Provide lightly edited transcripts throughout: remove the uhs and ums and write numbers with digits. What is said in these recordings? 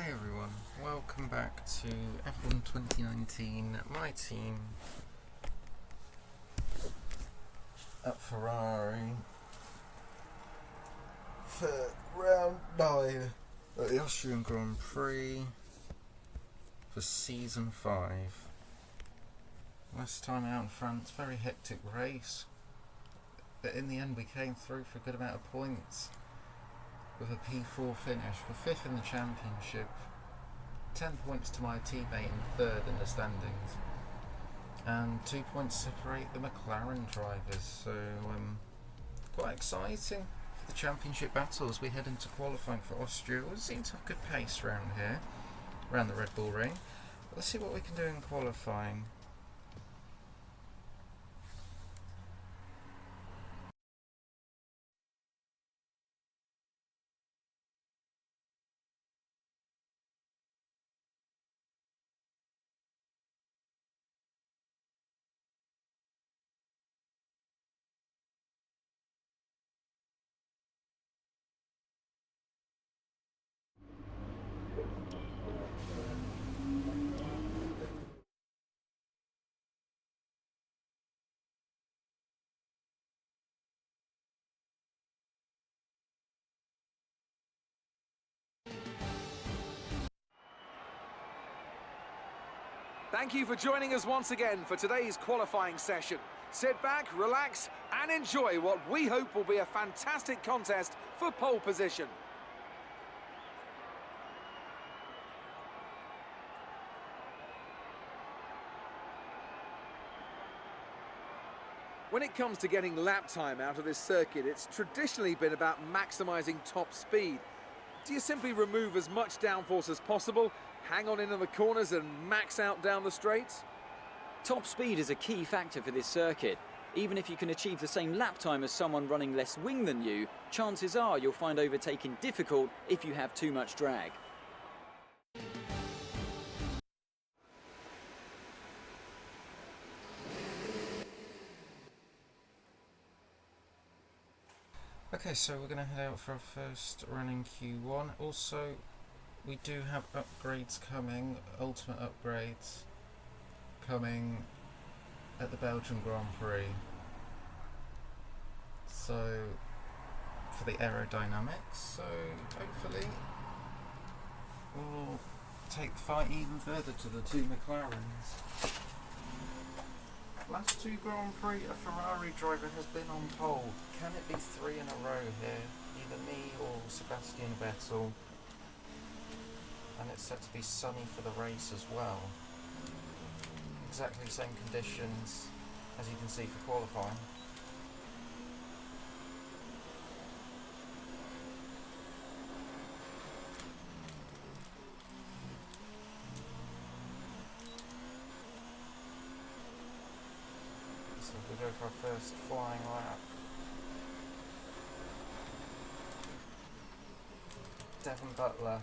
Hi everyone, welcome back to F1 2019, my team at Ferrari for round 9 at the Austrian Grand Prix for season 5. Last time out in France, very hectic race, but in the end we came through for a good amount of points with a P4 finish. We're 5th in the championship, 10 points to my teammate in 3rd in the standings, and 2 points separate the McLaren drivers, so quite exciting for the championship battle as we head into qualifying for Austria. We seem to have good pace around here, around the Red Bull Ring. Let's see what we can do in qualifying. Thank you for joining us once again for today's qualifying session. Sit back, relax, and enjoy what we hope will be a fantastic contest for pole position. When it comes to getting lap time out of this circuit, it's traditionally been about maximising top speed. Do you simply remove as much downforce as possible, hang on into the corners and max out down the straights? Top speed is a key factor for this circuit. Even if you can achieve the same lap time as someone running less wing than you, chances are you'll find overtaking difficult if you have too much drag. Okay, so we're going to head out for our first run in Q1. Also, we do have upgrades coming, ultimate upgrades coming at the Belgian Grand Prix. So, for the aerodynamics, so hopefully we'll take the fight even further to the two McLarens. Last two Grand Prix, a Ferrari driver has been on pole. Can it be 3 in a row here? Either me or Sebastian Vettel. And it's set to be sunny for the race as well. Exactly the same conditions as you can see for qualifying. So we go for our first flying lap. Devon Butler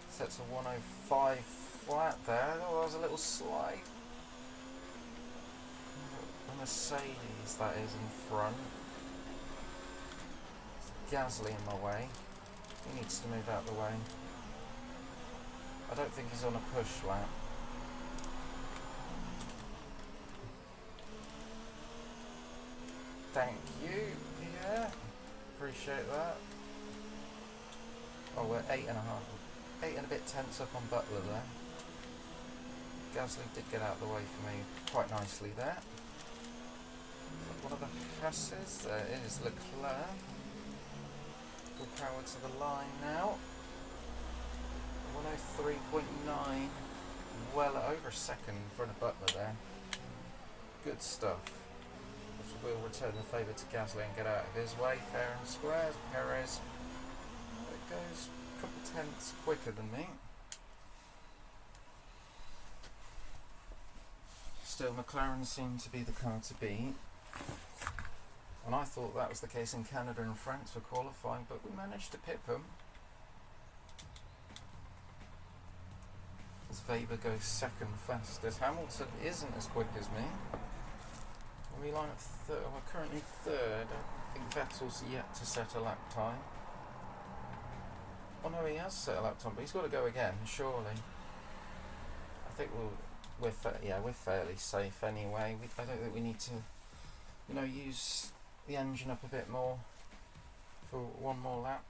sets a 105 flat there. Oh, that was a little slide. The Mercedes, that is, in front. Gasly in my way. He needs to move out the way. I don't think he's on a push lap. Thank you. Yeah. Appreciate that. Oh, we're 8 and a bit tense up on Butler there. Gasly did get out of the way for me quite nicely there. One of the Hasses, there is Leclerc. Full power to the line now. 103.9, well over a second in front of Butler there. Good stuff. We'll return the favour to Gasly and get out of his way, fair and square. Perez, it goes a couple tenths quicker than me. Still, McLaren seemed to be the car to beat, and I thought that was the case in Canada and France for qualifying, but we managed to pip them. As Weber goes second fastest, Hamilton isn't as quick as me. We line up third. We're currently 3rd. I think Vettel's yet to set a lap time. Oh no, he has set a lap time, but he's got to go again, surely. I think we're fairly safe anyway. I don't think we need to, use the engine up a bit more for one more lap.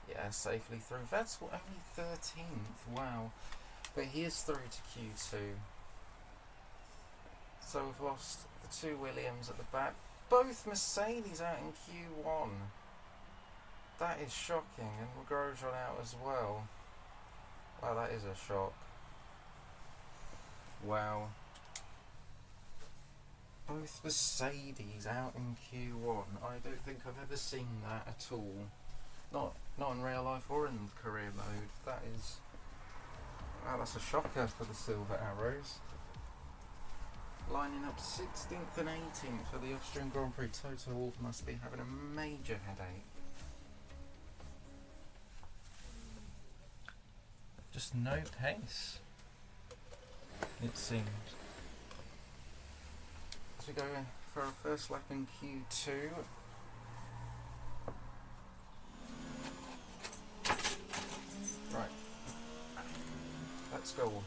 Yeah, safely through. Vettel only 13th, wow. But he is through to Q2. So we've lost the two Williams at the back. Both Mercedes out in Q1. That is shocking. And Grosjean out as well. Wow, that is a shock. Wow. Both Mercedes out in Q1. I don't think I've ever seen that at all. Not in real life or in career mode. That is... Wow, that's a shocker for the Silver Arrows. Lining up 16th and 18th for the Austrian Grand Prix. Toto Wolff must be having a major headache. Just no pace, it seems. As we go for our first lap in Q2. Right, let's go.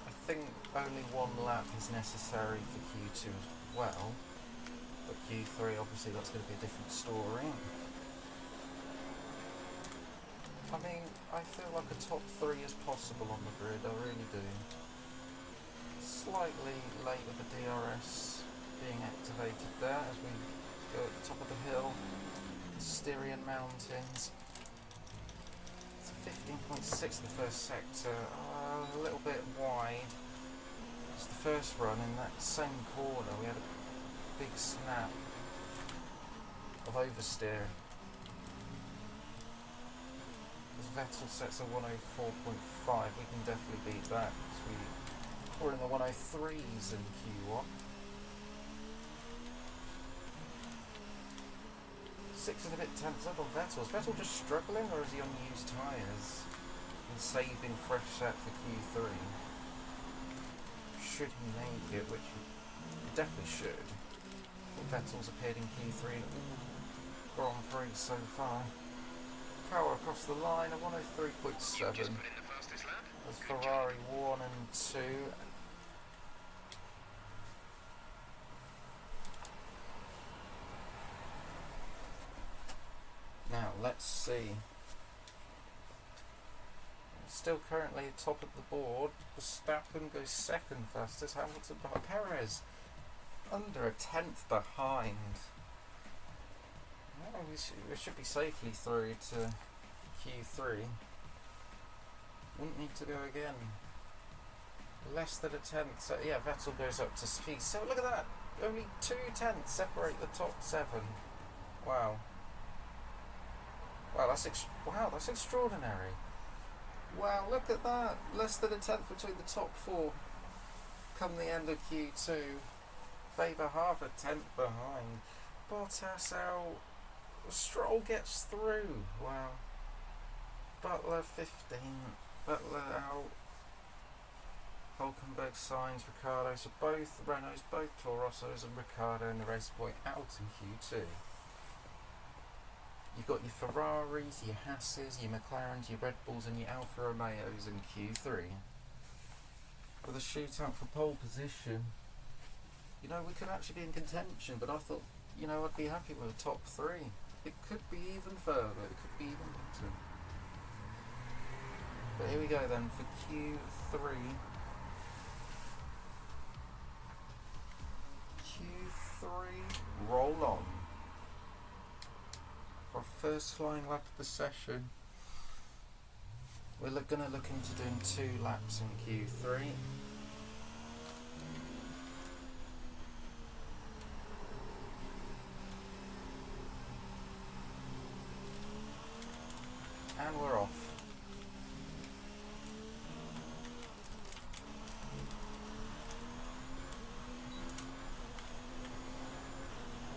I think only one lap is necessary for Q2 as well. But Q3, obviously, that's going to be a different story. I mean, I feel like a top 3 is possible on the grid, I really do. Slightly late with the DRS being activated there as we go at the top of the hill. The Styrian Mountains. It's 15.6 the first sector, a little bit wide. It's the first run in that same corner. We had a big snap of oversteer. As Vettel sets a 104.5, we can definitely beat that. We're in the 103s in Q1. 6 and a bit tenths up on Vettel. Is Vettel just struggling, or is he on used tyres and saving fresh set for Q3? Should he make it, which he definitely should. Vettel's appeared in Q3 Grand Prix so far. Power across the line of 103.7. As Ferrari 1 and 2. Now let's see. Still currently top of the board. Verstappen goes second fastest. Hamilton behind Perez. Under a tenth behind. Well, we should be safely through to Q3. Wouldn't need to go again. Less than a tenth. So yeah, Vettel goes up to speed. So look at that. Only 2 tenths separate the top 7. Wow. Wow, that's extraordinary. Wow, look at that. Less than a tenth between the top 4. Come the end of Q2. Weber half a tenth behind. Bottas out. Stroll gets through. Wow. Butler 15. Butler out. Hulkenberg, Sainz, Ricciardo. So both Renaults, both Toro Rossos and Ricciardo in the race point out in Q2. You've got your Ferraris, your Hasses, your McLarens, your Red Bulls and your Alfa Romeos in Q3. With a shootout for pole position. We could actually be in contention, but I thought, I'd be happy with a top 3. It could be even further, it could be even better. But here we go then for Q3. Q3, roll on. For our first flying lap of the session, we're going to look into doing 2 laps in Q3. And we're off.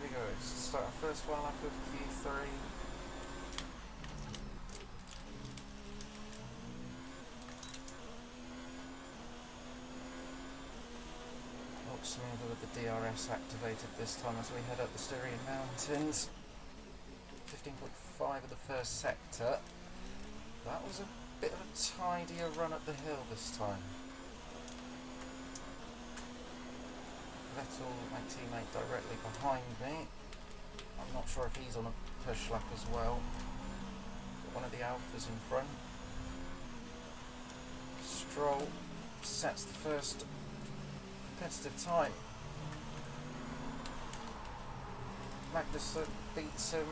Here we go. Start our first one lap of Q3. lot smoother with the DRS activated this time as we head up the Styrian Mountains. 15.5 of the first sector. That was a bit of a tidier run up the hill this time. Vettel, my teammate, directly behind me. I'm not sure if he's on a push lap as well. One of the Alphas in front. Stroll sets the first competitive time. Magnussen beats him,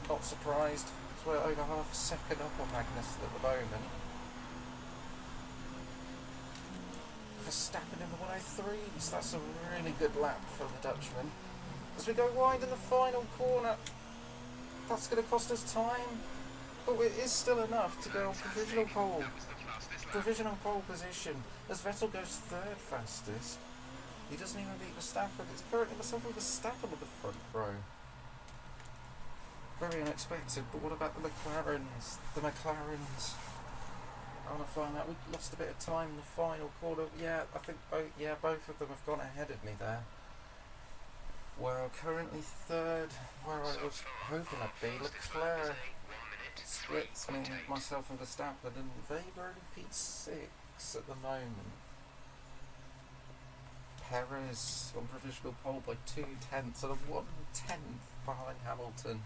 not surprised. So we're over half a second up on Magnussen at the moment. Verstappen in the 103s, that's a really good lap for the Dutchman. As we go wide in the final corner, that's going to cost us time, but it is still enough to go on provisional pole position, as Vettel goes third fastest. He doesn't even beat Verstappen. It's currently myself and Verstappen at the front row. Very unexpected, but what about the McLarens? I want to find out. We lost a bit of time in the final quarter. Yeah, I think both of them have gone ahead of me there. We're currently third, where I was hoping I'd be. Leclerc splits me, myself and Verstappen, and Weber only P6 at the moment. Perez on provisional pole by 0.2 and a 1/10 behind Hamilton.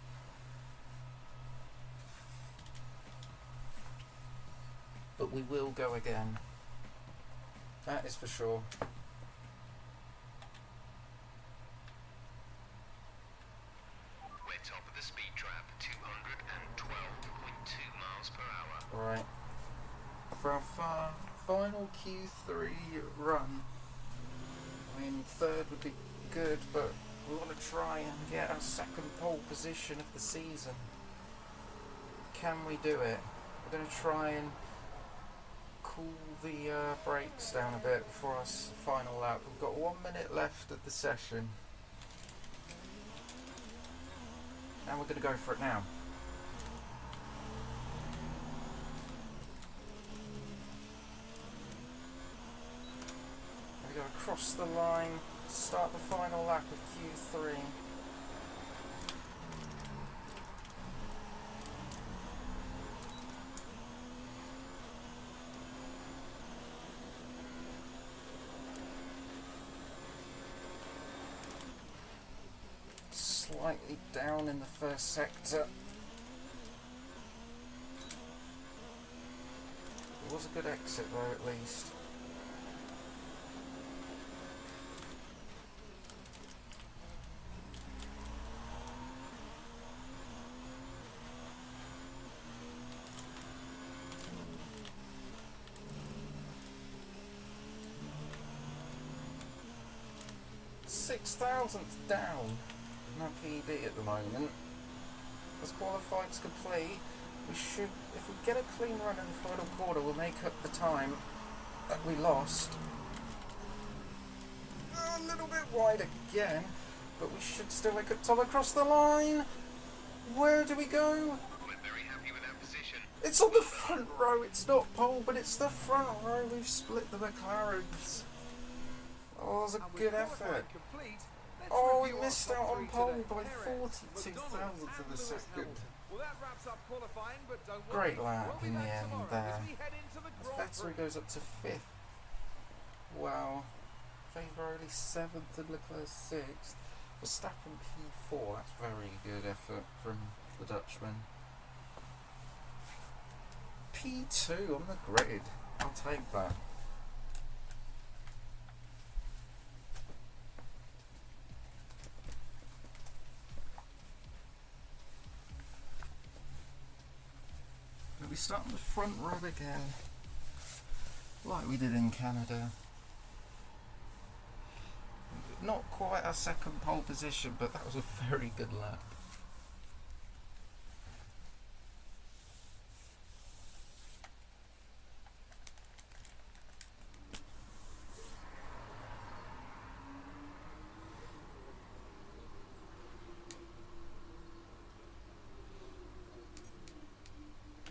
But we will go again. That is for sure. We're top of the speed trap, 212.2 miles per hour. Right. For our final Q3 run, I mean, third would be good, but we want to try and get our second pole position of the season. Can we do it? We're going to try and cool the brakes down a bit before our final lap. We've got 1 minute left of the session, and we're going to go for it now. We go across the line, start the final lap of Q3. Slightly down in the first sector. It was a good exit though, at least. $6,000 down in our PB at the moment. As qualifying's complete, we should, if we get a clean run in the final quarter, we'll make up the time that we lost. A little bit wide again, but we should still make up time across the line. Where do we go? We're very happy with our position. It's on the front row. It's not pole, but it's the front row. We've split the McLarens. Oh, it was a good effort. Oh, we missed out on pole by 42 thousandths of a second. Great lap in the end there. Vettel goes up to 5th. Wow. Weber only 7th and Leclerc 6th. Verstappen P4. That's very good effort from the Dutchman. P2 on the grid. I'll take that. We start on the front row again, like we did in Canada. Not quite our second pole position, but that was a very good lap.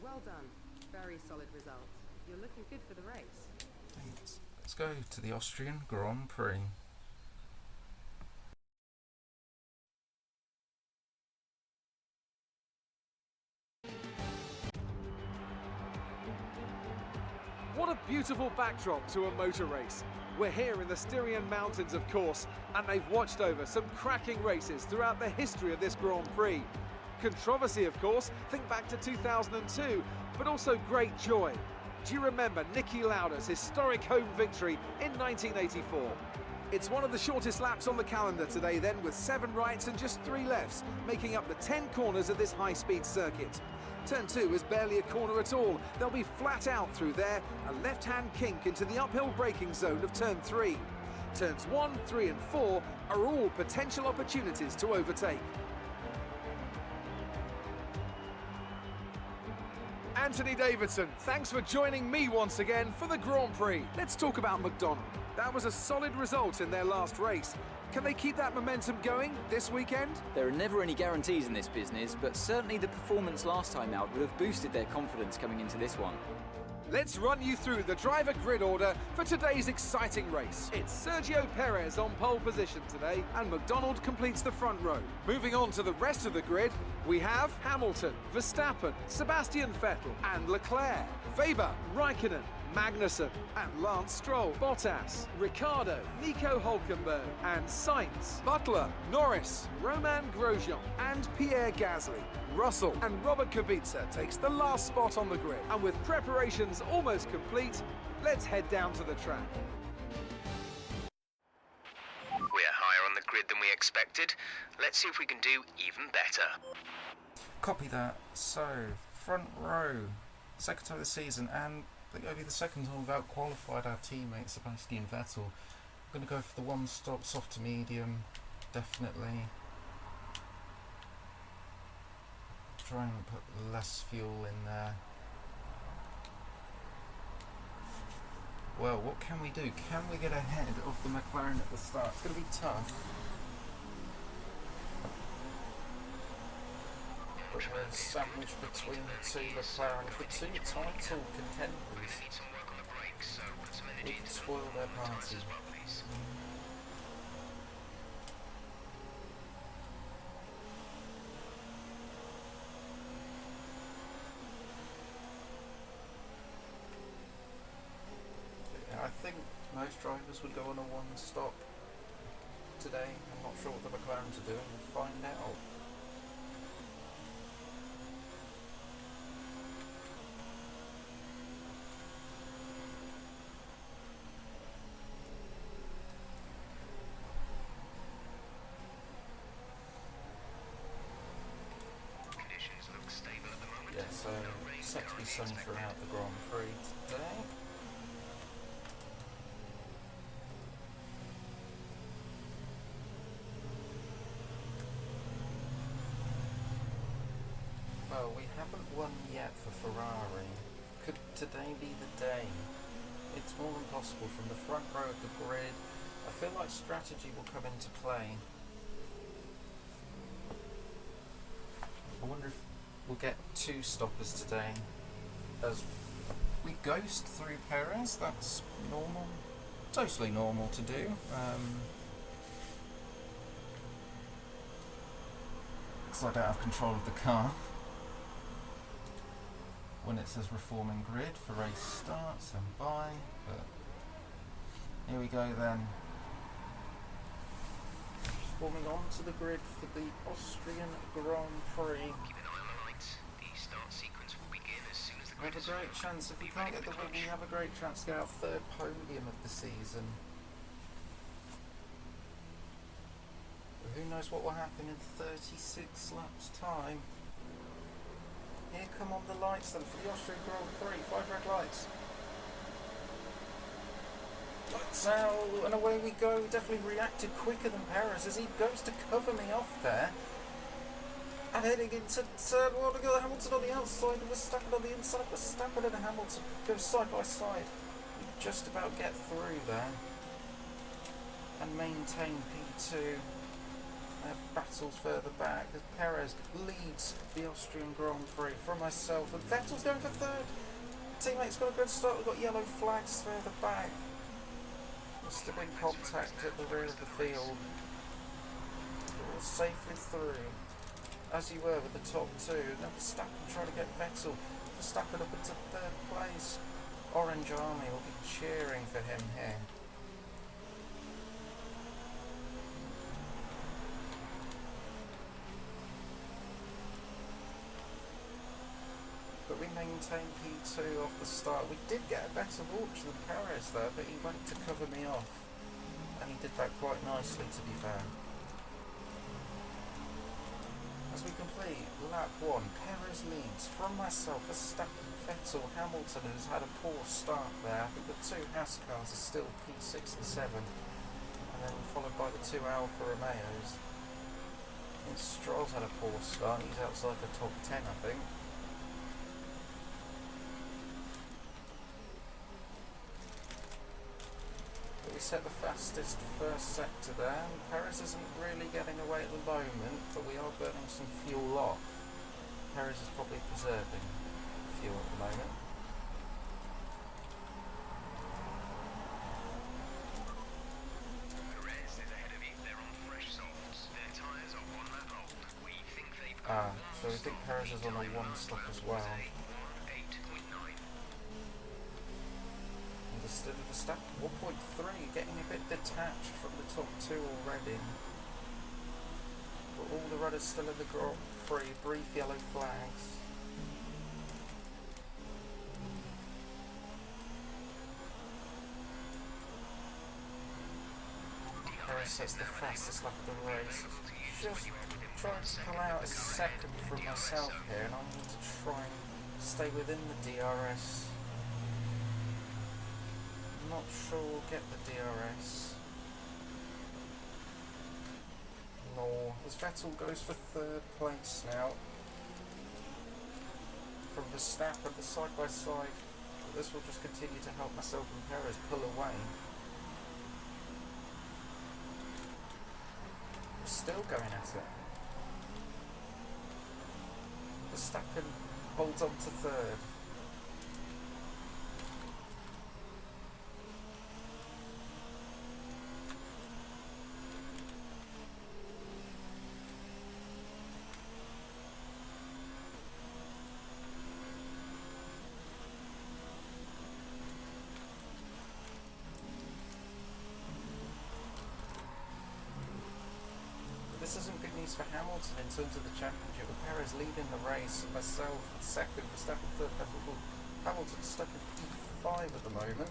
Well done. Very solid result. You're looking good for the race. Thanks. Let's go to the Austrian Grand Prix. beautiful backdrop to a motor race. We're here in the Styrian Mountains, of course, and they've watched over some cracking races throughout the history of this Grand Prix. Controversy, of course, think back to 2002, but also great joy. Do you remember Niki Lauda's historic home victory in 1984? It's one of the shortest laps on the calendar today then, with 7 rights and just 3 lefts, making up the 10 corners of this high-speed circuit. Turn 2 is barely a corner at all. They'll be flat out through there, a left-hand kink into the uphill braking zone of Turn 3. Turns 1, 3 and 4 are all potential opportunities to overtake. Anthony Davidson, thanks for joining me once again for the Grand Prix. Let's talk about McDonald. That was a solid result in their last race. Can they keep that momentum going this weekend? There are never any guarantees in this business, but certainly the performance last time out would have boosted their confidence coming into this one. Let's run you through the driver grid order for today's exciting race. It's Sergio Perez on pole position today, and McDonald completes the front row. Moving on to the rest of the grid, we have Hamilton, Verstappen, Sebastian Vettel and Leclerc, Weber, Raikkonen, Magnussen and Lance Stroll, Bottas, Ricciardo, Nico Hülkenberg and Sainz, Butler, Norris, Romain Grosjean and Pierre Gasly. Russell and Robert Kubica takes the last spot on the grid. And with preparations almost complete, let's head down to the track. We're higher on the grid than we expected. Let's see if we can do even better. Copy that. So, front row, second time of the season, and I think only the second time we've out-qualified our teammate Sebastian Vettel. I'm going to go for the one-stop, soft to medium, definitely. Try and put less fuel in there. Well, what can we do? Can we get ahead of the McLaren at the start? It's going to be tough. But we're sandwiched between the two McLaren, the two title contenders. We need some work on the brakes, so put some We energy can into spoil the their tyres party. as well, please. I think most drivers would go on a one-stop today. I'm not sure what the McLarens are doing. We'll find out. Conditions look stable at the moment. Yeah, so No rain set to be currently sunny expected. throughout the Grand Prix today. Well, we haven't won yet for Ferrari. Could today be the day? It's more than possible from the front row of the grid. I feel like strategy will come into play. I wonder if we'll get 2 stoppers today as we ghost through Perez. That's normal, totally normal to do. Because I don't have control of the car. When it says reforming grid for race start, stand by, but here we go then. Forming onto the grid for the Austrian Grand Prix. Keep an eye on the lights. The start sequence will begin as soon as the We have grid a is great formed. chance, if we Be can't ready get the for win, we clutch. have a great chance to get our 3rd podium of the season. But who knows what will happen in 36 laps time. Here come on the lights then for the Austrian Grand Prix. 5 red lights. Lights out, and away we go. Definitely reacted quicker than Perez as he goes to cover me off there. And heading into third, well, we got Hamilton on the outside, Verstappen on the inside. Verstappen and Hamilton go side by side. We just about get through there and maintain P2. Battles further back as Perez leads the Austrian Grand Prix from myself, and Vettel's going for 3rd. Teammate's got a good start. We've got yellow flags further back. We're still in contact at the rear of the field. We're all safely through, as you were with the top 2. Now Verstappen trying to get Vettel. Verstappen up into 3rd place. Orange Army will be cheering for him here. But we maintained P2 off the start. We did get a better launch than Perez there, but he went to cover me off. And he did that quite nicely, to be fair. As we complete lap 1, Perez leads from myself, Verstappen, Vettel, Hamilton, who's had a poor start there. I think the two Haas cars are still P6 and 7, and then followed by the two Alfa Romeos. I think Stroll's had a poor start, he's outside the top 10, I think. We set the fastest first sector there, and Perez isn't really getting away at the moment, but we are burning some fuel off. Perez is probably preserving fuel at the moment. Perez is ahead of you. They're on fresh softs. Their tyres are 1 lap old. We think they've So we think Perez is on a 1 stop as well. 1:08.9. Instead of Verstappen 1.3, getting a bit detached from the top 2 already. But all the runners still in the Grand Prix, brief yellow flags. Perez sets the fastest lap of the race. Just trying to pull out a second from myself here, and I need to try and stay within the DRS. Not sure we'll get the DRS. No, as Vettel goes for 3rd place now. From Verstappen, the side by side. But this will just continue to help myself and Perez pull away. We're still going at it. Verstappen holds on to 3rd. This isn't good news for Hamilton in terms of the championship, with Perez leading the race, myself 2nd, Verstappen 3rd, Vettel 4th. Hamilton stuck in P5 at the moment.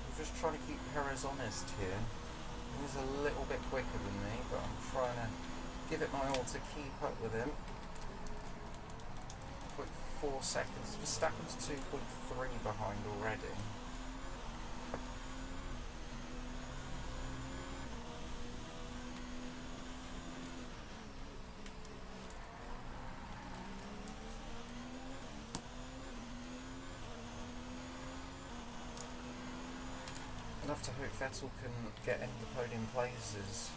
I'm just trying to keep Perez honest here. He's a little bit quicker than me, but I'm trying to give it my all to keep up with him. 0.4 seconds. Verstappen's 2.3 behind already. Enough to hope Vettel can get into the podium places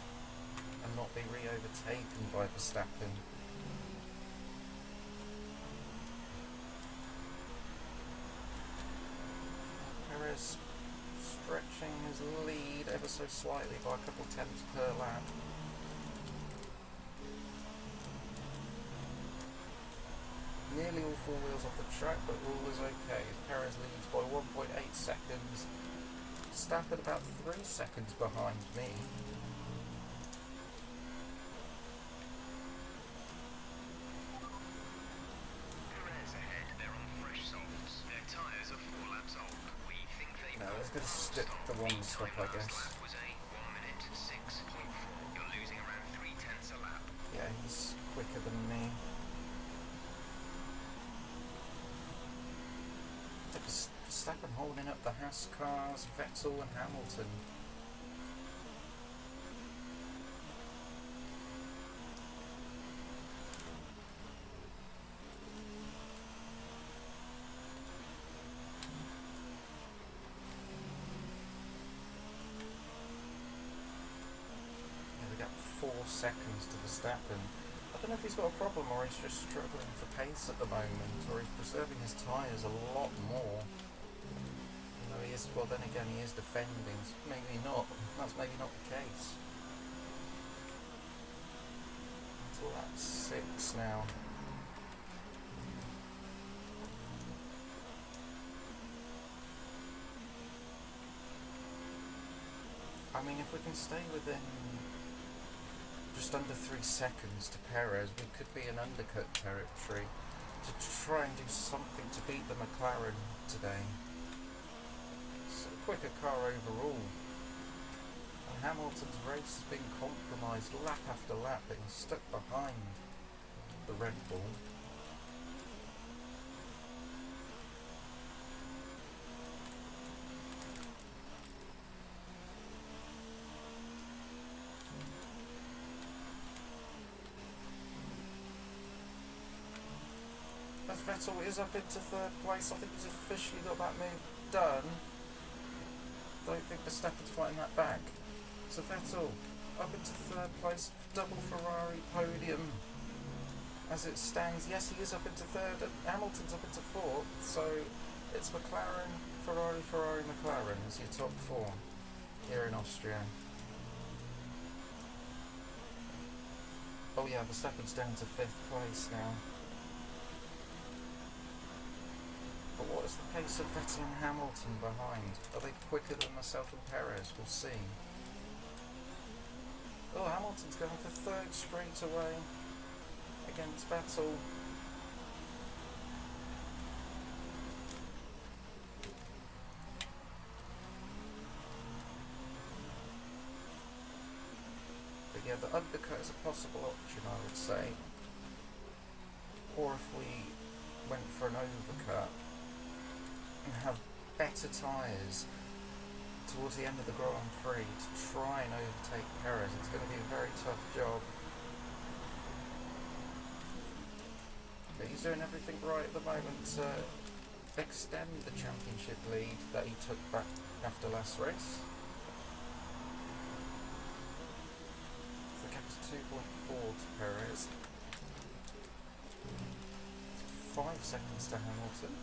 and not be re-overtaken by Verstappen. Perez stretching his lead ever so slightly by a couple tenths per lap. Nearly all 4 wheels off the track, but all is okay. Perez leads by 1.8 seconds. Verstappen about 3 seconds behind me. Perez ahead. They're on fresh softs. Their tyres are 4 laps old. We think they've No, let's go to stick the 1 stop, I guess. lap was a 1:06.4. You're losing around 0.3 a lap. Yeah, he's quicker than me. Verstappen holding up the Haas cars, Vettel and Hamilton. Yeah, we got 4 seconds to Verstappen. I don't know if he's got a problem or he's just struggling for pace at the moment, or he's preserving his tyres a lot more. You know, he is, well then again he is defending, so maybe not, that's maybe not the case. Until lap 6 now. I mean, if we can stay within just under 3 seconds to Perez, we could be in undercut territory to try and do something to beat the McLaren today. It's a quicker car overall. And Hamilton's race has been compromised lap after lap, being stuck behind the Red Bull. As Vettel is up into 3rd place, I think he's officially got that move done. Don't think Verstappen's fighting that back. So Vettel up into 3rd place, double Ferrari podium. As it stands, yes, he is up into 3rd, and Hamilton's up into 4th, so it's McLaren, Ferrari, Ferrari, McLaren as your top 4 here in Austria. Oh yeah, Verstappen's down to 5th place now. But what is the pace of Vettel and Hamilton behind? Are they quicker than myself and Perez? We'll see. Oh, Hamilton's going for 3rd straight away against Vettel. But yeah, the undercut is a possible option, I would say. Or if we went for an overcut and have better tyres towards the end of the Grand Prix to try and overtake Perez, it's going to be a very tough job. But he's doing everything right at the moment to extend the championship lead that he took back after last race. The gap is 2.4 to Perez. 5 seconds to Hamilton.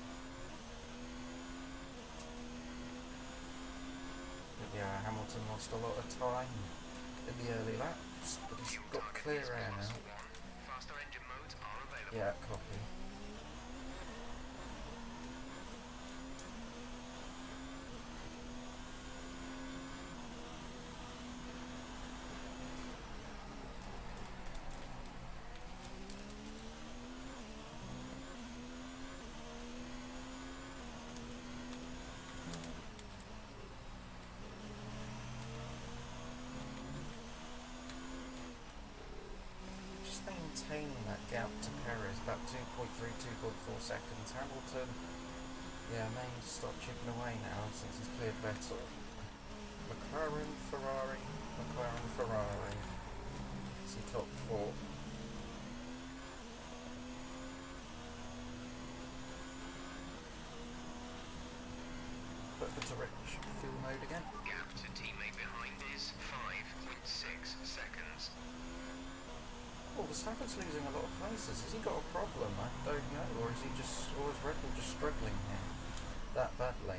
But yeah, Hamilton lost a lot of time in the early laps, but he's got clear air now. Faster engine modes are available. Yeah, copy. Maintaining that gap to Perez, about 2.3, 2.4 seconds. Hamilton, yeah, may start chipping away now since he's cleared Vettel. McLaren, Ferrari, McLaren, Ferrari. It's the top 4. Put the direct fuel mode again. Gap to teammate behind is 5.6 seconds. Well, Verstappen's losing a lot of places. Has he got a problem? I don't know. Or is Red Bull just struggling here that badly?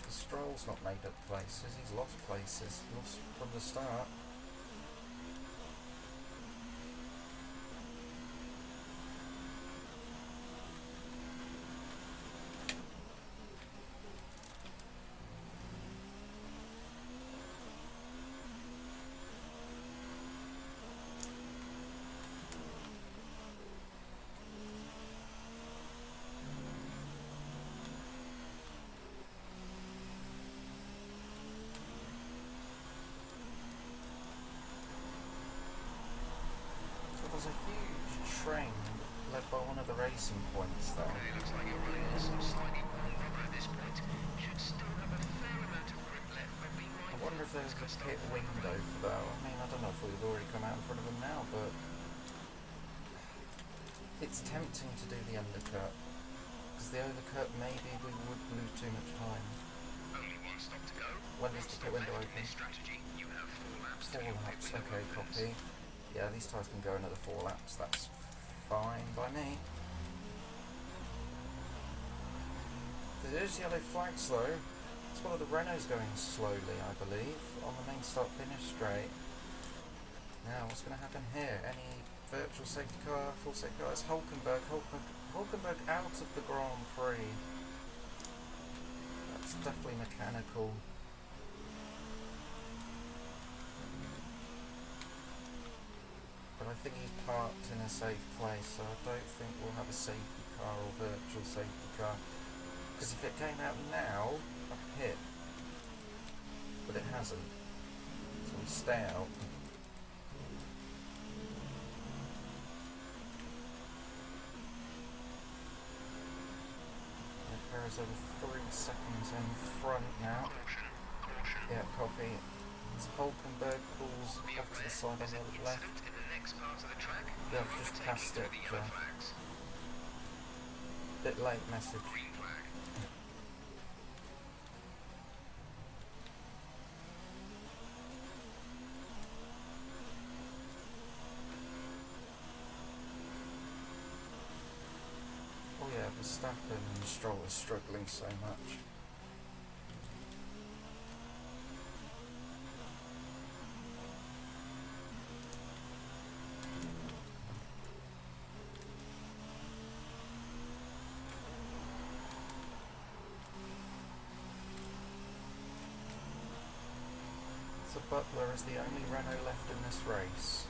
Stroll's not made up places. He's lost places. Lost from the start. There's a huge train led by one of the racing points there. Okay, looks like you're running on some slightly warm rubber at this point. Should still have a fair amount of grip left, but be I mindful. wonder if there's a pit window for that. I mean, I don't know if we've already come out in front of them now, but it's tempting to do the undercut. Because the overcut, maybe we would lose too much time. Only one stop to go. When does the pit window In open? this strategy, you have 4 laps 4 till your pit laps, window okay, opens. copy. Yeah, these tyres can go another 4 laps, that's fine by me. There's yellow flags though. It's one of the Renaults going slowly, I believe, on the main start-finish straight. Now, what's going to happen here? Any virtual safety car, full safety car? It's Hulkenberg out of the Grand Prix. That's definitely mechanical. but I think he's parked in a safe place, so I don't think we'll have a safety car or virtual safety car. Because if it came out now, I'd hit. But it hasn't. So we stay out. Perez over 3 seconds in front now. Yeah, copy. As Hulkenberg pulls off to the side on the left. Yeah, I've just passed it, Jeff. Bit late message. Oh yeah, Verstappen and Stroll are struggling so much. So Butler is the only Renault left in this race.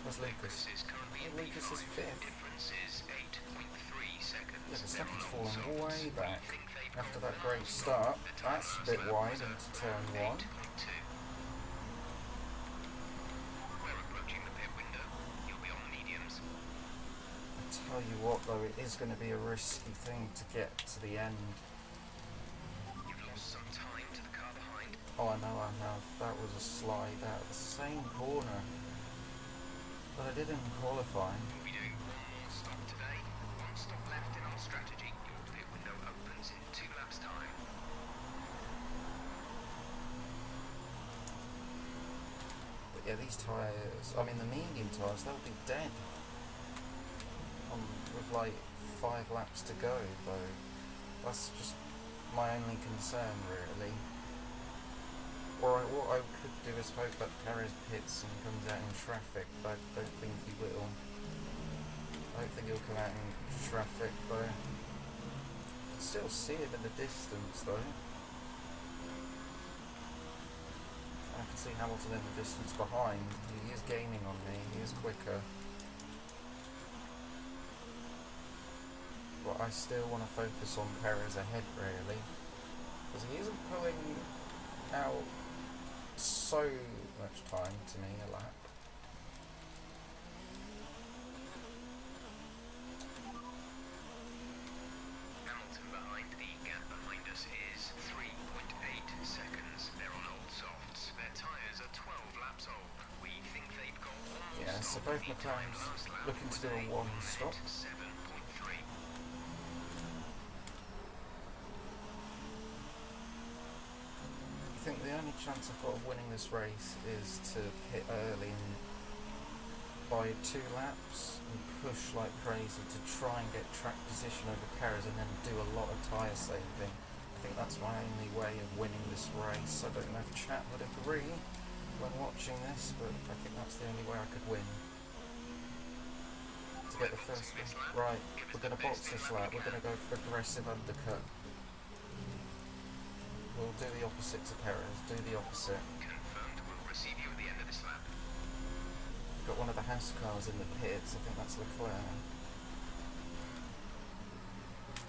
Where's Lucas? Lucas is 5th. Yeah, Verstappen's fallen way back after that great start. That's a bit wide into turn 1. I tell you what though, it is going to be a risky thing to get to the end. You've lost some time to the car behind. Oh, I know I have. That was a slide out of the same corner that I did in qualifying. We'll be doing one more stop today. One stop left in our strategy. Your pit window opens in 2 laps' time. But yeah, these tyres, I mean the medium tyres, they'll be dead. With like 5 laps to go though. That's just my only concern really. Or what I could do is hope that Perez pits and comes out in traffic, but I don't think he will. I don't think he'll come out in traffic though. I can still see him in the distance though. I can see Hamilton in the distance behind. He is gaining on me, he is quicker. But I still want to focus on Perez ahead really, because he isn't pulling out so much time to me a lap. Hamilton behind. The gap behind us is 3.8 seconds. They're on old softs. Their tyres are 12 laps old. We think they've got one more Yeah, so stop. both McLarens looking to do a 1 stop. 7.3. I think the only chance I've got of winning this race is to pit early and by 2 laps and push like crazy to try and get track position over Perez and then do a lot of tyre saving. I think that's my only way of winning this race. I don't know if chat would agree when watching this, but I think that's the only way I could win. To get the first one. Right, we're going to box this lap, we're going to go for aggressive undercut. We'll do the opposite to Perez, do the opposite. Confirmed. We'll receive you at the end of this lap. We've got one of the house cars in the pits, I think that's Leclerc.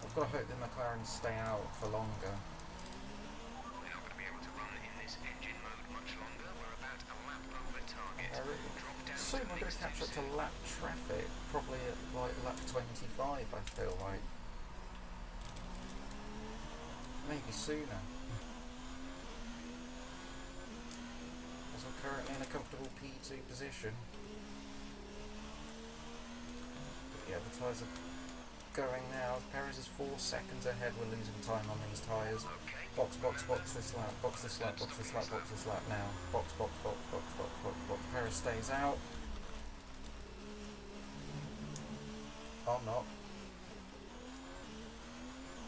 I've got to hope the McLarens stay out for longer. We're not going to be able to run in this engine mode much longer. We're about a lap over target. Drop down Soon we're going to catch up to lap traffic, probably at like lap 25 I feel like. Maybe sooner. As we're currently in a comfortable P2 position. But yeah, the tyres are going now. Perez is 4 seconds ahead, we're losing time on these tyres. Box, box, box this lap, box this lap, box this lap, box this lap now. Box, box, box, box, box, box, box. Perez stays out. Oh, not.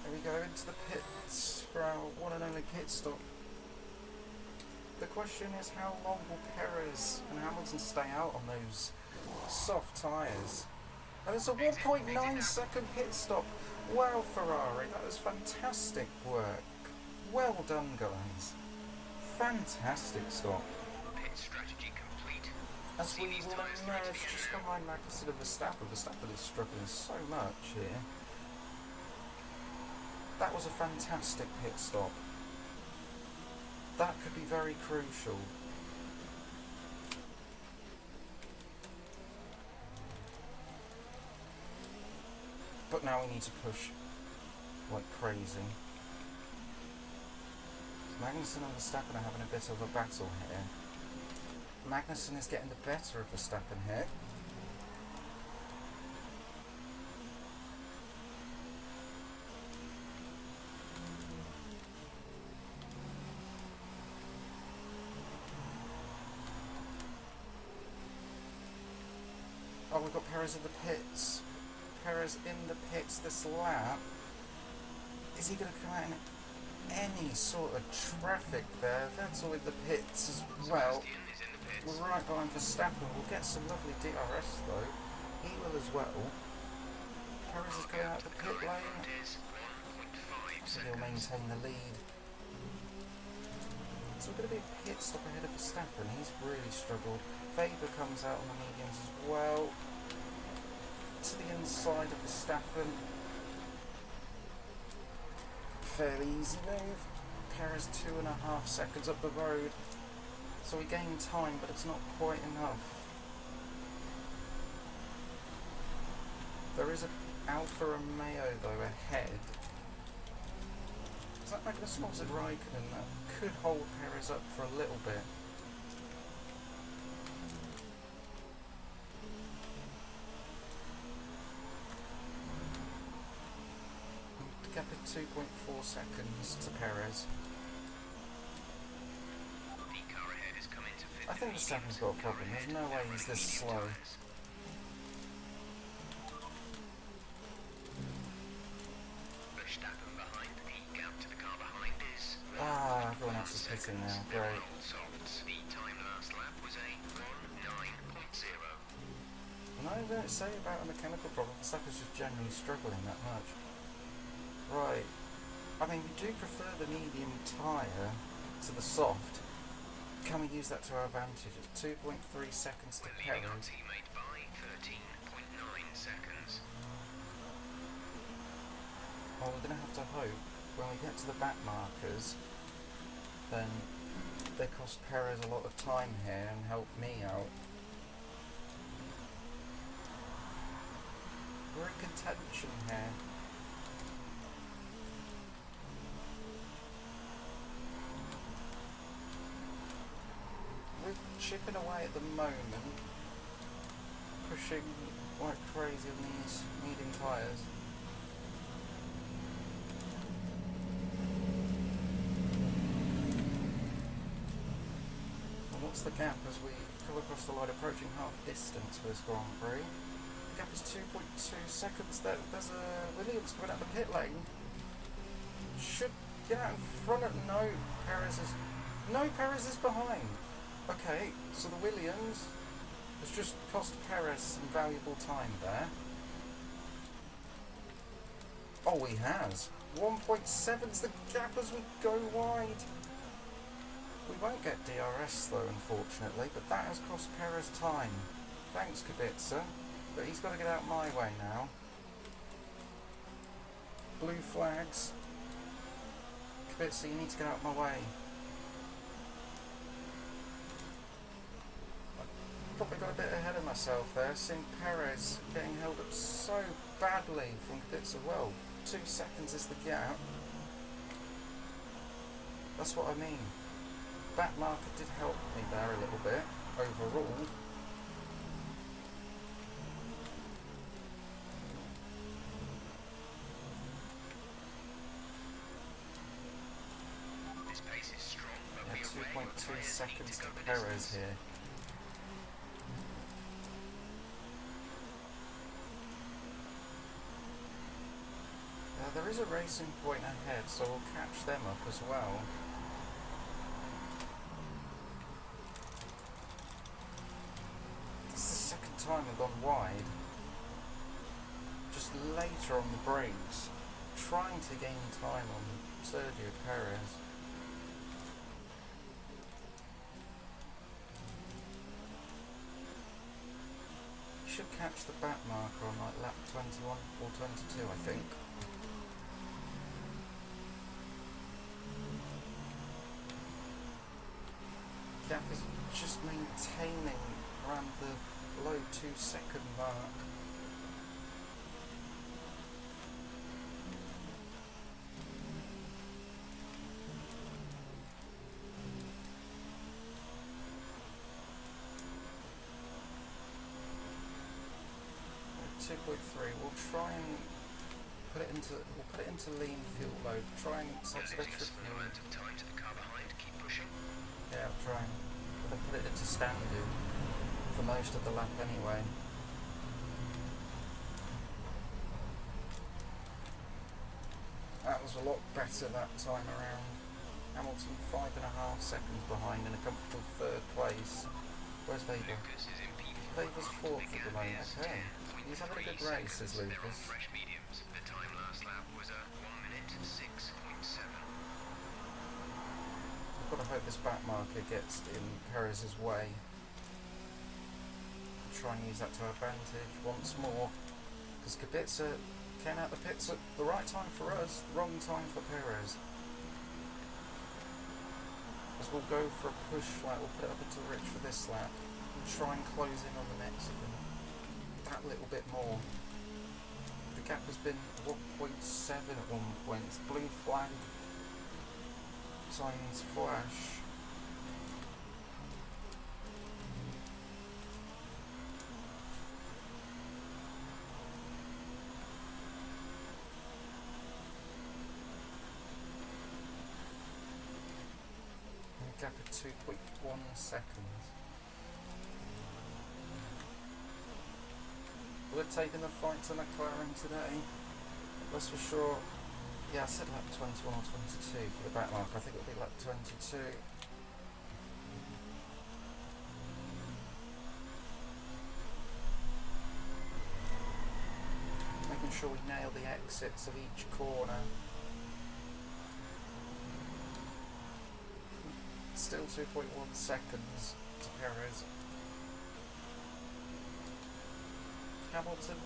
Here we go into the pits for our one and only pit stop. The question is, how long will Perez and Hamilton stay out on those soft tyres? And it's a 1.9 second pit stop. Wow, Ferrari, that was fantastic work. Well done, guys. Fantastic stop. Pit strategy complete. As we will emerge just behind Magnussen and Verstappen. Verstappen is struggling so much here. That was a fantastic pit stop. That could be very crucial. But now we need to push like crazy. Magnussen and Verstappen are having a bit of a battle here. Magnussen is getting the better of Verstappen here. Oh, we've got Perez in the pits. Perez in the pits this lap. Is he going to come out in any sort of traffic there? Vettel in the pits as well. We're right behind Verstappen. We'll get some lovely DRS though. He will as well. Perez is going out the pit lane. So he'll maintain the lead. So we're going to be a pit stop ahead of Verstappen. He's really struggled. Weber comes out on the mediums as well. To the inside of Verstappen. Fairly easy move. Perez 2.5 seconds up the road. So we gain time, but it's not quite enough. There is an Alfa Romeo though ahead. Is that Magnussen or was it Raikkonen? That could hold Perez up for a little bit. The gap is 2.4 seconds to Perez. I think Verstappen's got a problem. There's no way he's this slow. Ah, everyone else is hitting now. Great. And I don't say about a mechanical problem. Verstappen's just generally struggling that much. Right. I mean, we do prefer the medium tyre to the soft. Can we use that to our advantage? It's 2.3 seconds to Perez. Well, we're going to have to hope when we get to the back markers, then they cost Perez a lot of time here and help me out. We're in contention here. We're chipping away at the moment, pushing like crazy on these medium tyres. And what's the gap as we come across the line, approaching half distance for this Grand Prix? The gap is 2.2 seconds. There's a Williams coming out the pit lane. Should get out in front of Perez is behind. Okay, so the Williams has just cost Perez some valuable time there. Oh, he has. 1.7's the gap as we go wide. We won't get DRS though, unfortunately, but that has cost Perez time. Thanks, Kubica, but he's got to get out my way now. Blue flags. Kubica, you need to get out my way. Probably got a bit ahead of myself there, seeing Perez getting held up so badly from Kubica. Well, 2 seconds is the gap. That's what I mean. Back marker did help me there a little bit, overall. This pace is strong, but Yeah, 2.2 seconds to Perez here. There is a racing point ahead, so we'll catch them up as well. This is the second time we've gone wide. later on the brakes, trying to gain time on Sergio Perez. He should catch the back marker on like lap 21 or 22, I think. Gap is just maintaining around the low 2-second mark. At 2.3, we'll try and put it into lean fuel load. Try and save some extra fuel. Amount of time to the car behind. Keep pushing. Yeah, I'll try and then put it into standard for most of the lap anyway. That was a lot better that time around. Hamilton 5.5 seconds behind in a comfortable third place. Where's Weber? Lucas is in P4. Weber's fourth at the moment. Okay, he's having a good race, is They're on Lucas. fresh mediums. The time last lap was a 1 minute 6.7. I've got to hope this back marker gets in Perez's way. Try and use that to our advantage once more, because Kubica came out the pits at the right time for us, wrong time for Perez. As we'll go for a push lap, we'll put it up into Rich for this lap, and try and close in on the next one that little bit more. The gap has been 1.7 at one point. It's blue flag signs flash. Gap of 2.1 seconds. We're taking the fight to McLaren today. That's for sure. Yeah, I said lap 21 or 22 for the back mark. I think it'll be lap 22. Making sure we nail the exits of each corner. Still 2.1 seconds to Perez. Hamilton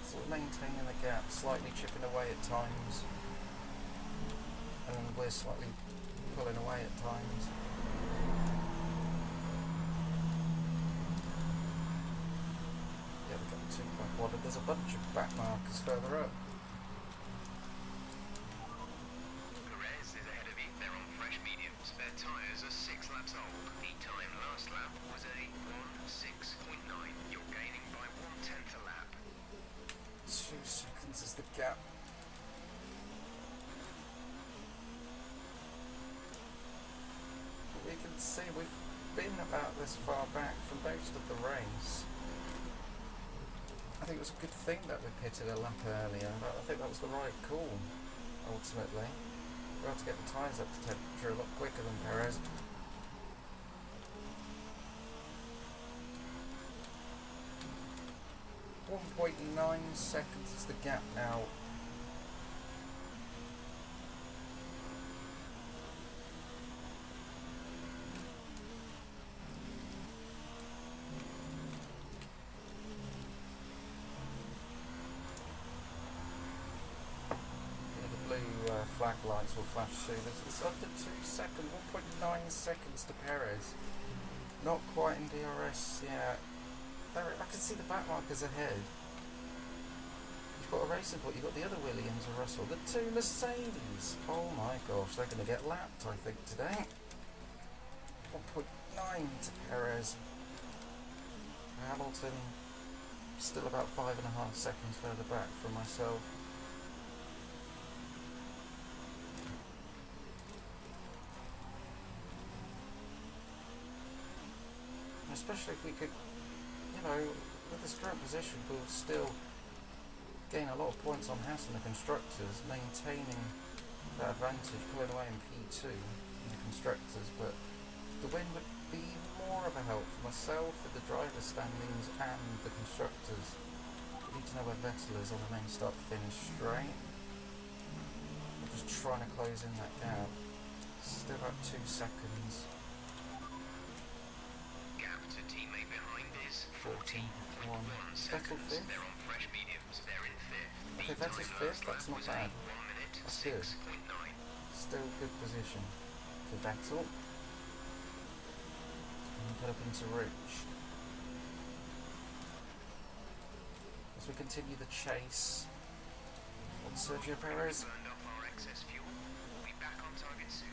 sort of maintaining the gap, slightly chipping away at times, and then we're slightly pulling away at times. Yeah, we've got 2.1, and there's a bunch of back markers further up. Perez is ahead of you. They're on fresh mediums. Their tyres are 6 laps old. The time last lap was a 1:06.9. You're gaining by 1/10 a lap. 2 seconds is the gap. But we can see we've been about this far back for most of the race. I think it was a good thing that we pitted a lap earlier. I think that was the right call, ultimately. We had to get the tyres up to temperature a lot quicker than Perez. .9 seconds is the gap now. Flag lights will flash soon. It's under 2 seconds, 1.9 seconds to Perez. Not quite in DRS yet. There, I can see the back markers ahead. You've got a racing point, you've got the other Williams and Russell, the 2 Mercedes. Oh my gosh, they're going to get lapped, I think, today. 1.9 to Perez. Hamilton still about 5.5 seconds further back from myself. Especially if we could, you know, with this current position, we'll still gain a lot of points on Haas and the constructors, maintaining that advantage, pulling away in P2 in the constructors, but the win would be even more of a help for myself with the driver's standings and the constructors. Need to know where Vettel is on the main start finish straight. I'm just trying to close in that gap. Still about 2 seconds. Gap to teammate behind is 14.1. Vettel seconds. 5th? They're on fresh mediums. They're in 5th. Okay, Vettel's 5th, that's not bad. 1 minute, That's good. 6.9. Still good position for Vettel. And put up into Rich. As we continue the chase on Sergio Perez. Burned off our excess fuel. We'll be back on target soon.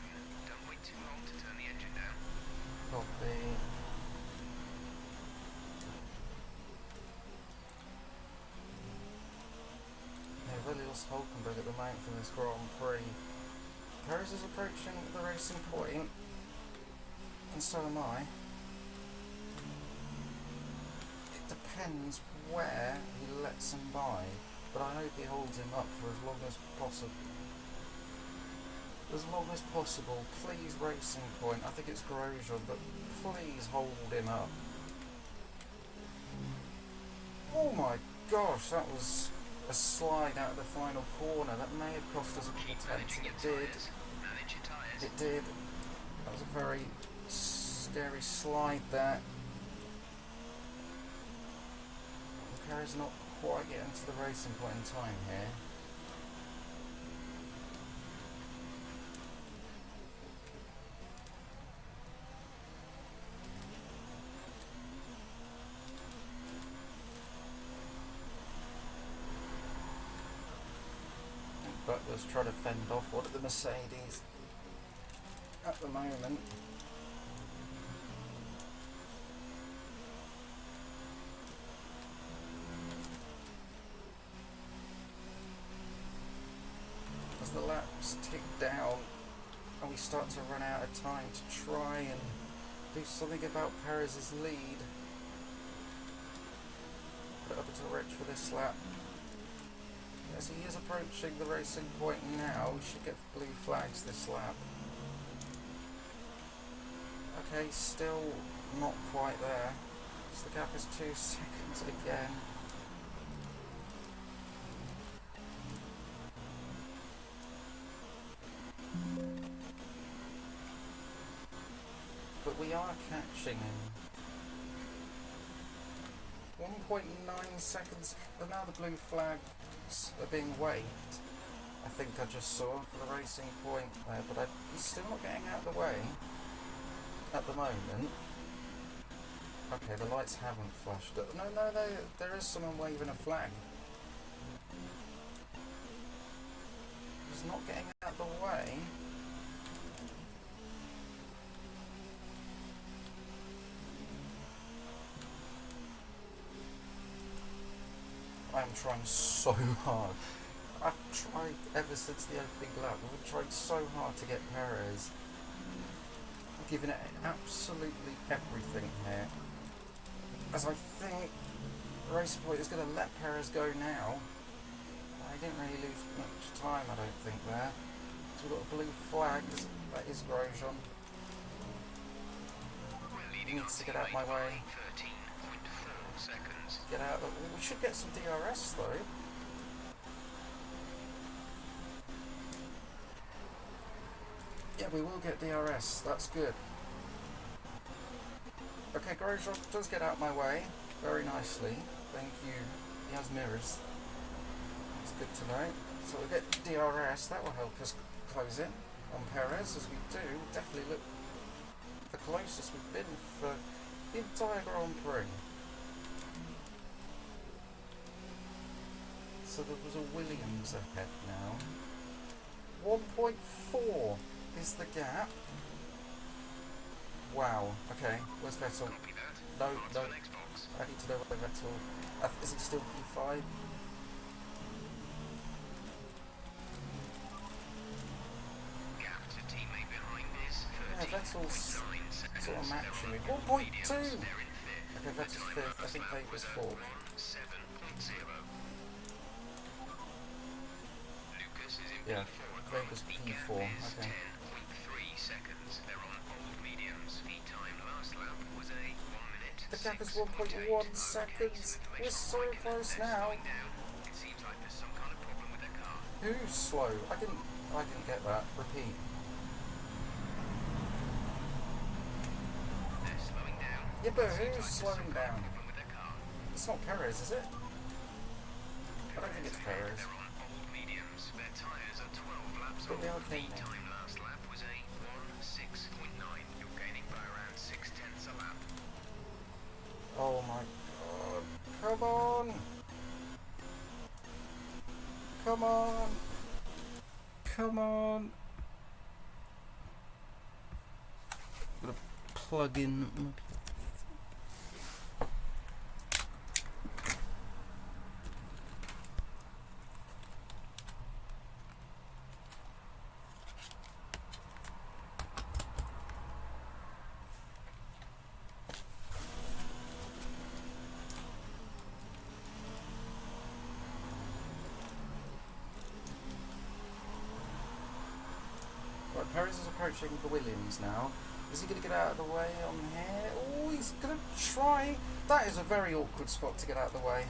Don't wait too long to turn the engine down. Copy. Yeah, really lost Hulkenberg at the moment from this Grand Prix. Perez is approaching the racing point, and so am I. It depends where he lets him by, but I hope he holds him up for as long as possible. As long as possible, please, racing point. I think it's Grosjean, but please hold him up. Oh my gosh, that was a slide out of the final corner. That may have cost us a couple Keep tenths. managing your It did. tyres. Manage your tyres. It did. That was a very scary slide there. Perez not quite getting to the racing point in time here. Butler's trying to fend off one of the Mercedes at the moment. As the laps tick down and we start to run out of time to try and do something about Perez's lead. Put it up into Rich for this lap. As he is approaching the racing point now, we should get blue flags this lap. Okay, still not quite there. So the gap is 2 seconds again. But we are catching him. 1.9 seconds, and now the blue flags are being waved. I think I just saw for the racing point there, but he's still not getting out of the way at the moment. Okay, the lights haven't flashed. No, there is someone waving a flag. He's not getting out of the way. I'm trying so hard. I've tried ever since the opening lap. I've tried so hard to get Perez. I've given it absolutely everything here. As I think Race Point is going to let Perez go now. I didn't really lose much time, I don't think, there. So we've got a blue flag. That is Grosjean. He needs to get out of my way. 13.4 seconds. Get out. We should get some DRS though. Yeah, we will get DRS. That's good. Okay, Grosjean does get out my way very nicely. Thank you. He has mirrors. It's good to know. So we'll get DRS. That will help us close in on Perez, as we do. Definitely look the closest we've been for the entire Grand Prix. So there was a Williams ahead now. 1.4 is the gap. Wow. Okay, where's Vettel? Copy that. No, On to no. the next box. I need to know where Vettel. Is it still P5? Gap to teammate behind is Yeah, Vettel's 13.9 seconds. sort of They're matching me. on 1.2! mediums. They're in fifth. Okay, Vettel's fifth. I think Vape was fourth. 17.0. Lucas is in Yeah, P4. Vape was The P4. gap is Okay. 10.3 seconds. They're on old mediums. Speed time last lap was a 1 minute. The gap is 1.1 seconds. We're so close now. It seems like there's some kind of problem with their car. Who's slow? I didn't get that. Repeat. They're slowing down. Yeah, but Seems like who's there's slowing some kind of down? problem with their car. It's not Perez, is it? I don't think it's Perez. They're on old mediums. Their tyres are 12 laps But old. they are The clean. time last lap was a 1:06.9. You're gaining by around 0.6 a lap. Oh my god. Come on! Come on! Come on! I'm gonna plug in my... Right, Perez is approaching the Williams now. Is he going to get out of the way on here? Oh, he's going to try. That is a very awkward spot to get out of the way.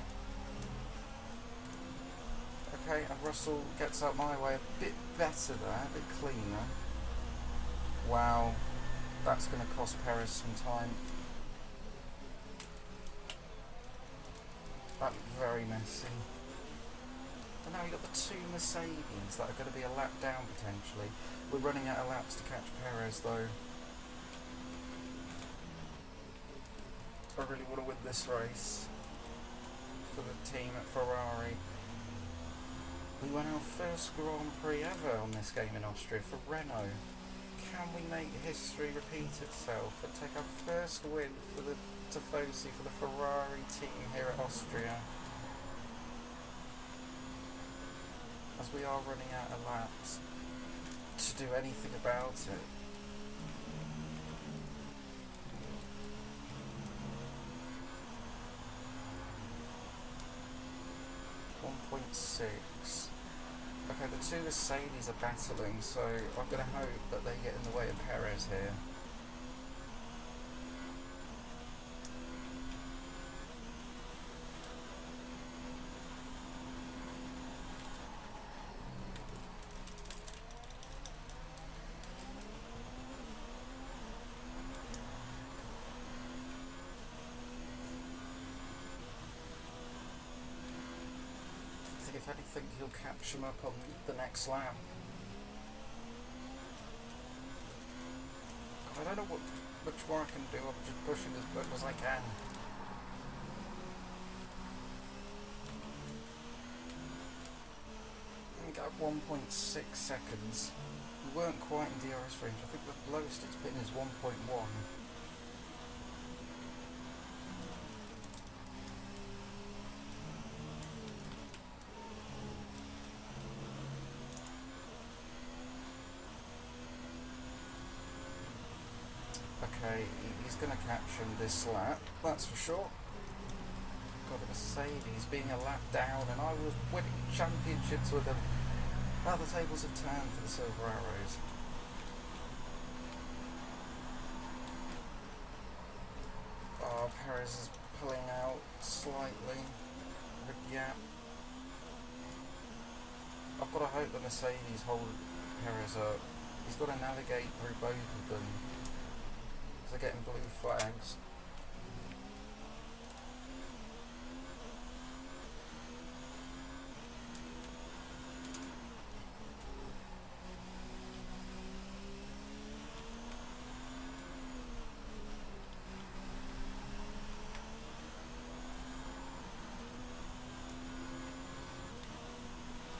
Okay, and Russell gets out my way a bit better there, a bit cleaner. Wow, that's going to cost Perez some time. That looked very messy. And now you've got the two Mercedes that are going to be a lap down potentially. We're running out of laps to catch Perez though. I really want to win this race for the team at Ferrari. We won our first Grand Prix ever on this game in Austria for Renault. Can we make history repeat itself and take our first win for the Tifosi for the Ferrari team here at Austria? As we are running out of laps to do anything about it. .6. Okay, the two Mercedes are battling, so I'm going to hope that they get in the way of Perez here. If anything, he'll catch him up on the next lap. I don't know much more I can do. I'm just pushing as much as I can. We got 1.6 seconds. We weren't quite in DRS range. I think the lowest it's been is 1.1. Okay, he's going to catch him this lap, that's for sure. Got a Mercedes being a lap down, and I was winning championships with him. Now the tables have turned for the Silver Arrows. Oh, Perez is pulling out slightly. The gap. I've got to hope the Mercedes hold Perez up. He's got to navigate through both of them. They're getting blue flags.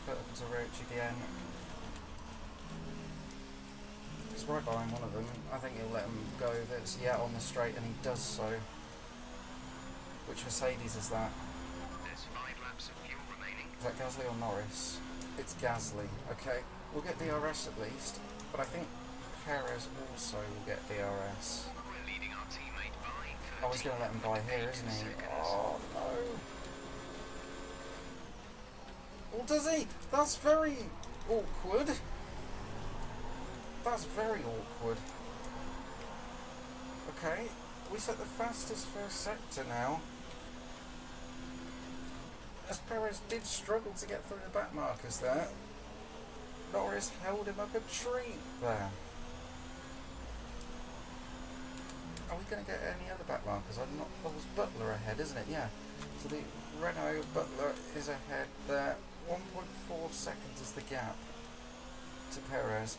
Put up to Roach again. He's right behind one of them. I think he'll let him go. That's on the straight, and he does so. Which Mercedes is that? There's 5 laps of fuel remaining. Is that Gasly or Norris? It's Gasly. Okay, we'll get DRS at least, but I think Perez also will get DRS. We're leading our teammate by 13. Oh, he's going to let him by here, isn't he? Oh no. Well, does he? That's very awkward. That's very awkward. Okay, We set the fastest first sector now. As Perez did struggle to get through the back markers there, Norris held him up a treat there. Are we going to get any other back markers? I'm not. Oh, was Butler ahead, isn't it? Yeah. So the Renault Butler is ahead there. 1.4 seconds is the gap to Perez.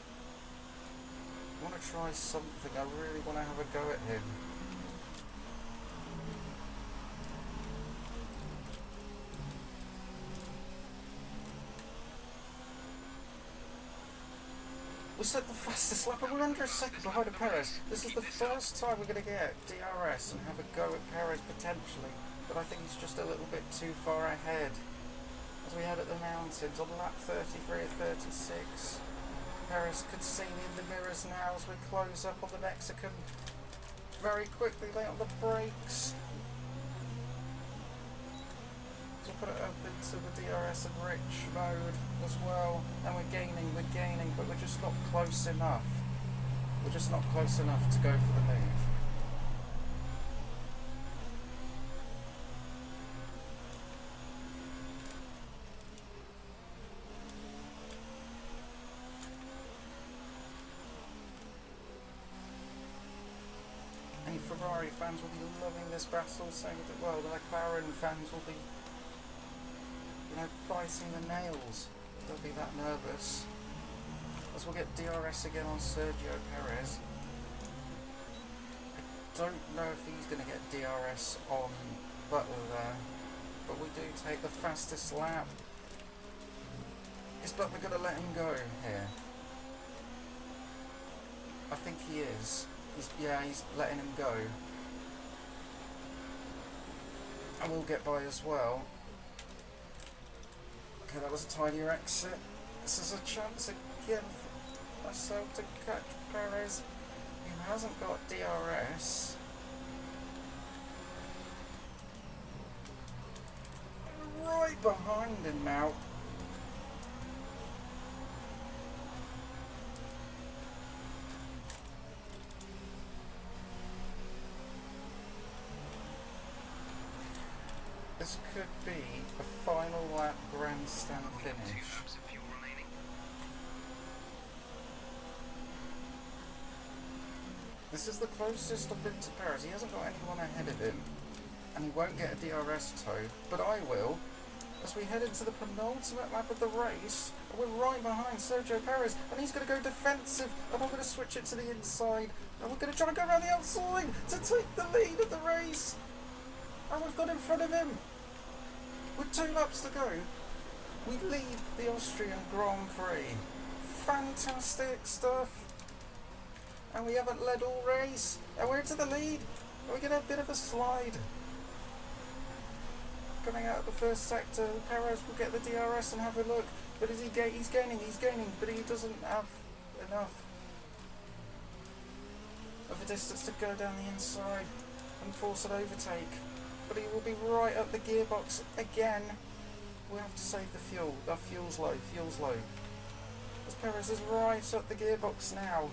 I want to try something. I really want to have a go at him. We set the fastest lap and we're under a second behind Perez. This is the first time we're going to get DRS and have a go at Perez potentially, but I think he's just a little bit too far ahead. As we head at the mountains on lap 33 or 36, Perez could see me in the mirrors now as we close up on the Mexican. Very quickly late on the brakes. So put it up into the DRS and rich mode as well, and we're gaining, but we're just not close enough. We're just not close enough to go for the move. Any Ferrari fans will be loving this battle, saying that, well, the McLaren fans will be, you know, biting the nails. They'll be that nervous. As we'll get DRS again on Sergio Perez. I don't know if he's going to get DRS on Butler there, but we do take the fastest lap. Is Butler going to let him go here? I think he is. He's letting him go. And we'll get by as well. Okay, that was a tinier exit. This is a chance again for myself to catch Perez, who hasn't got DRS. Right behind him now. This could be a final lap grandstand finish. 2 laps of fuel remaining. This is the closest I've been to Perez. He hasn't got anyone ahead of him, and he won't get a DRS tow, but I will, as we head into the penultimate lap of the race, and we're right behind Sergio Perez, and he's going to go defensive, and I'm going to switch it to the inside, and we're going to try and go around the outside to take the lead of the race. And we've got in front of him. With 2 laps to go, we lead the Austrian Grand Prix. Fantastic stuff. And we haven't led all race. And we're to the lead. And we're going to have a bit of a slide. Coming out of the first sector, Perez will get the DRS and have a look. But is he's gaining, but he doesn't have enough of a distance to go down the inside and force an overtake. But he will be right up the gearbox again. We have to save the fuel. Our fuel's low. As Perez is right up the gearbox now.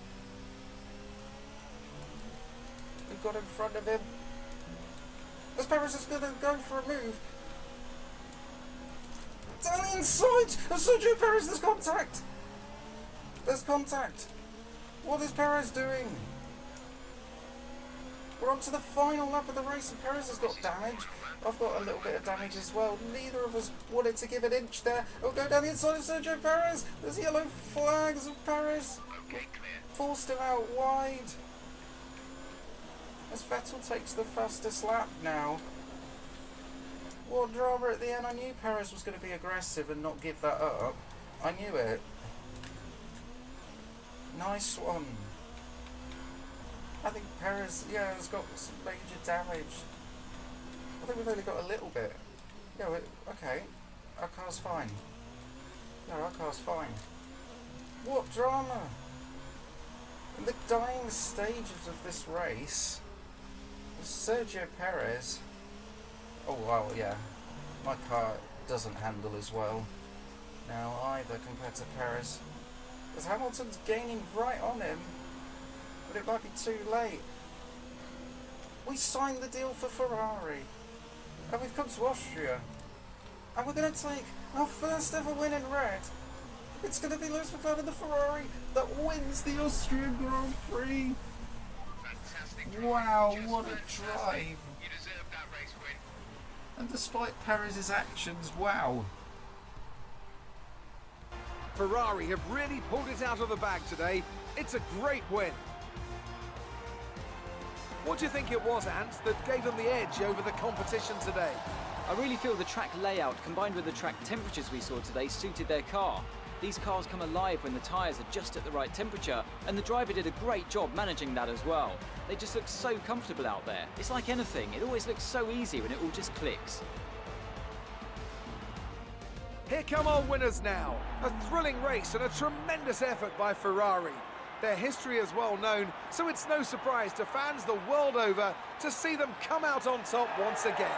We've got in front of him. As Perez is going to go for a move. Down the inside of Sergio Perez, there's contact. What is Perez doing? We're on to the final lap of the race and Perez has got damage. I've got a little bit of damage as well. Neither of us wanted to give an inch there. We'll go down the inside of Sergio Perez. There's yellow flags of Perez. Okay, clear. Forced him out wide. As Vettel takes the fastest lap now. What drama at the end. I knew Perez was going to be aggressive and not give that up. I knew it. Nice one. I think Perez, has got some major damage. I think we've only got a little bit. Yeah, okay. Our car's fine. Yeah, our car's fine. What drama! In the dying stages of this race, Sergio Perez... Oh, well, yeah. My car doesn't handle as well now either compared to Perez. As Hamilton's gaining right on him. But it might be too late. We signed the deal for Ferrari. And we've come to Austria. And we're going to take our first ever win in red. It's going to be Lewis McLaren, the Ferrari, that wins the Austrian Grand Prix. Fantastic drive. Wow, Just what a fantastic. drive. You deserve that race win. And despite Perez's actions, wow. Ferrari have really pulled it out of the bag today. It's a great win. What do you think it was, Ant, that gave them the edge over the competition today? I really feel the track layout combined with the track temperatures we saw today suited their car. These cars come alive when the tyres are just at the right temperature, and the driver did a great job managing that as well. They just look so comfortable out there. It's like anything, it always looks so easy when it all just clicks. Here come our winners now. A thrilling race and a tremendous effort by Ferrari. Their history is well known, so it's no surprise to fans the world over to see them come out on top once again.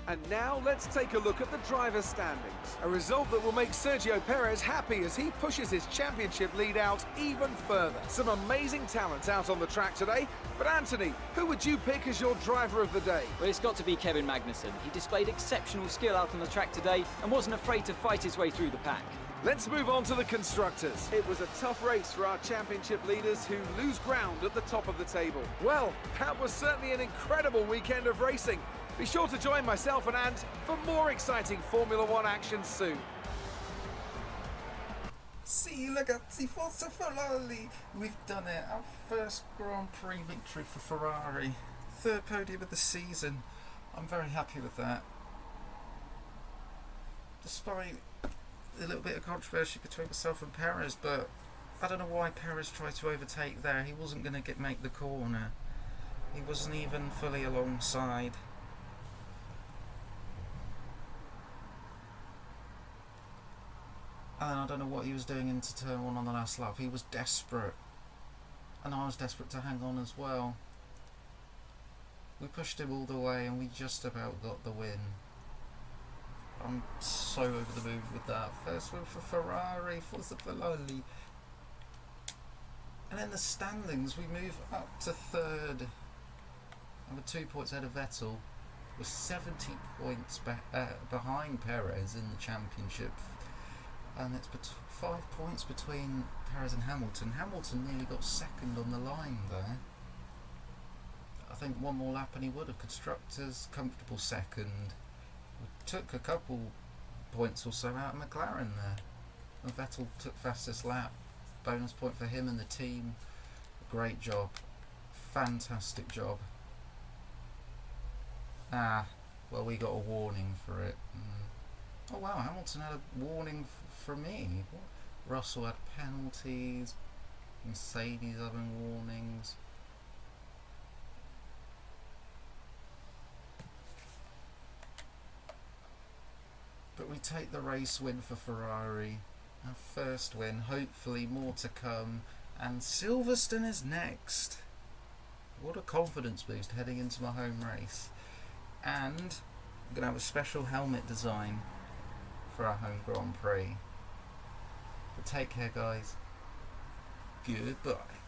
And now let's take a look at the driver's standings. A result that will make Sergio Perez happy as he pushes his championship lead out even further. Some amazing talent out on the track today. But Anthony, who would you pick as your driver of the day? Well, it's got to be Kevin Magnussen. He displayed exceptional skill out on the track today and wasn't afraid to fight his way through the pack. Let's move on to the constructors. It was a tough race for our championship leaders who lose ground at the top of the table. Well, that was certainly an incredible weekend of racing. Be sure to join myself and Ant for more exciting Formula One action soon. See, ragazzi, forza Ferrari! We've done it. Our first Grand Prix victory for Ferrari. Third podium of the season. I'm very happy with that. Despite a little bit of controversy between myself and Perez, but I don't know why Perez tried to overtake there. He wasn't going to make the corner. He wasn't even fully alongside. And I don't know what he was doing into turn one on the last lap. He was desperate. And I was desperate to hang on as well. We pushed him all the way and we just about got the win. I'm so over the moon with that. First win for Ferrari, forza Ferrari. And in the standings we move up to third. And we're 2 points ahead of Vettel. We're 70 points behind Perez in the championship. And it's 5 points between Perez and Hamilton. Hamilton nearly got second on the line there. I think one more lap and he would have. Constructors, comfortable second. We took a couple points or so out of McLaren there. And Vettel took fastest lap. Bonus point for him and the team. Great job. Fantastic job. Well, we got a warning for it. Oh wow, Hamilton had a warning from me. Russell had penalties. Mercedes having warnings. But we take the race win for Ferrari. Our first win, hopefully more to come. And Silverstone is next. What a confidence boost heading into my home race. And I'm going to have a special helmet design for our home Grand Prix. But take care, guys. Goodbye.